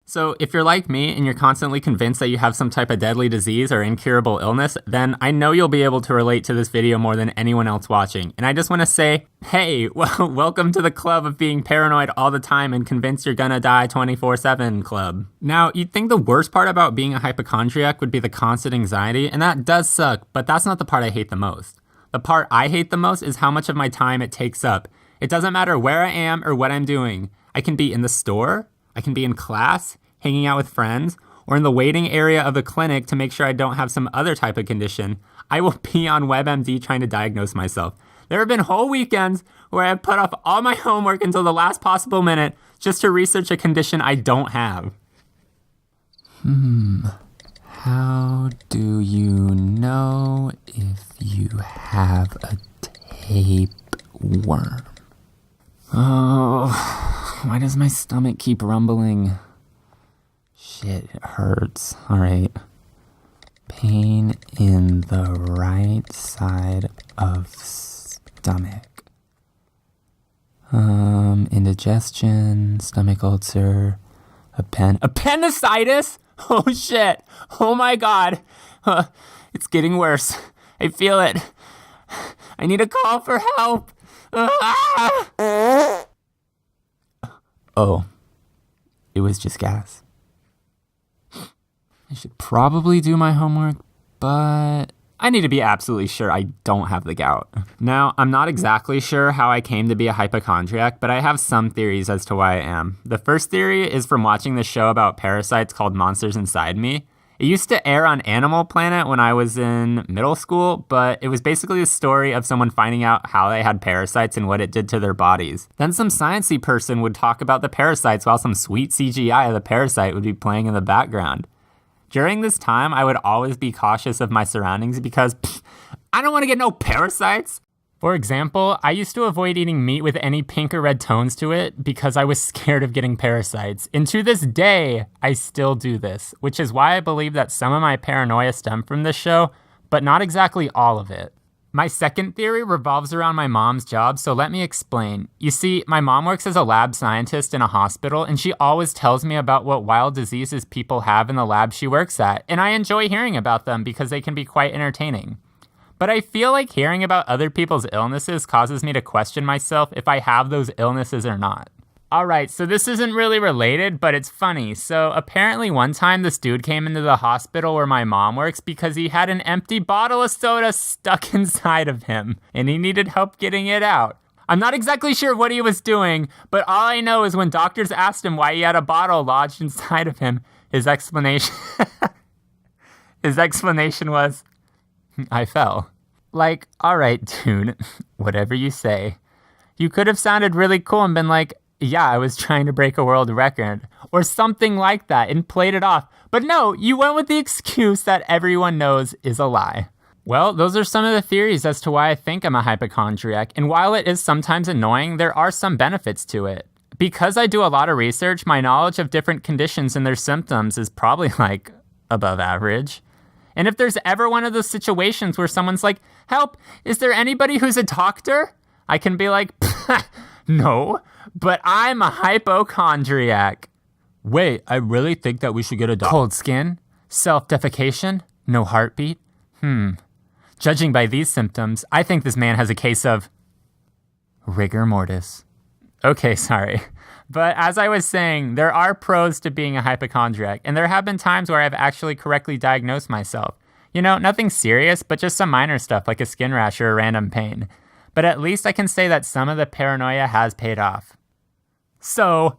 So if you're like me and you're constantly convinced that you have some type of deadly disease or incurable illness, then I know you'll be able to relate to this video more than anyone else watching. And I just want to say, hey, well, welcome to the club of being paranoid all the time and convinced you're gonna die 24/7 club. Now, you'd think the worst part about being a hypochondriac would be the constant anxiety, and that does suck, but that's not the part I hate the most. The part I hate the most is how much of my time it takes up. It doesn't matter where I am or what I'm doing. I can be in the store, I can be in class, hanging out with friends, or in the waiting area of the clinic to make sure I don't have some other type of condition. I will be on WebMD trying to diagnose myself. There have been whole weekends where I have put off all my homework until the last possible minute just to research a condition I don't have. How do you know if you have a tapeworm? Oh, why does my stomach keep rumbling? Shit, it hurts. All right. Pain in the right side of stomach. Indigestion, stomach ulcer, appendicitis? Oh shit. Oh my god. It's getting worse. I feel it. I need a call for help. Oh. It was just gas. I should probably do my homework, but I need to be absolutely sure I don't have the gout. Now, I'm not exactly sure how I came to be a hypochondriac, but I have some theories as to why I am. The first theory is from watching the show about parasites called Monsters Inside Me. It used to air on Animal Planet when I was in middle school, but it was basically a story of someone finding out how they had parasites and what it did to their bodies. Then some sciencey person would talk about the parasites while some sweet CGI of the parasite would be playing in the background. During this time, I would always be cautious of my surroundings because I don't want to get no parasites. For example, I used to avoid eating meat with any pink or red tones to it because I was scared of getting parasites. And to this day, I still do this, which is why I believe that some of my paranoia stem from this show, but not exactly all of it. My second theory revolves around my mom's job, so let me explain. You see, my mom works as a lab scientist in a hospital, and she always tells me about what wild diseases people have in the lab she works at, and I enjoy hearing about them because they can be quite entertaining. But I feel like hearing about other people's illnesses causes me to question myself if I have those illnesses or not. Alright, so this isn't really related, but it's funny. So apparently one time this dude came into the hospital where my mom works because he had an empty bottle of soda stuck inside of him, and he needed help getting it out. I'm not exactly sure what he was doing, but all I know is when doctors asked him why he had a bottle lodged inside of him, his explanation was, I fell. Like, alright, dude, whatever you say. You could have sounded really cool and been like, yeah, I was trying to break a world record, or something like that, and played it off. But no, you went with the excuse that everyone knows is a lie. Well, those are some of the theories as to why I think I'm a hypochondriac, and while it is sometimes annoying, there are some benefits to it. Because I do a lot of research, my knowledge of different conditions and their symptoms is probably like above average. And if there's ever one of those situations where someone's like, help, is there anybody who's a doctor? I can be like, no, but I'm a hypochondriac. Wait, I really think that we should get a doctor. Cold skin? Self-defecation? No heartbeat? Judging by these symptoms, I think this man has a case of rigor mortis. Okay, sorry. But as I was saying, there are pros to being a hypochondriac, and there have been times where I've actually correctly diagnosed myself. You know, nothing serious, but just some minor stuff like a skin rash or a random pain. But at least I can say that some of the paranoia has paid off. So,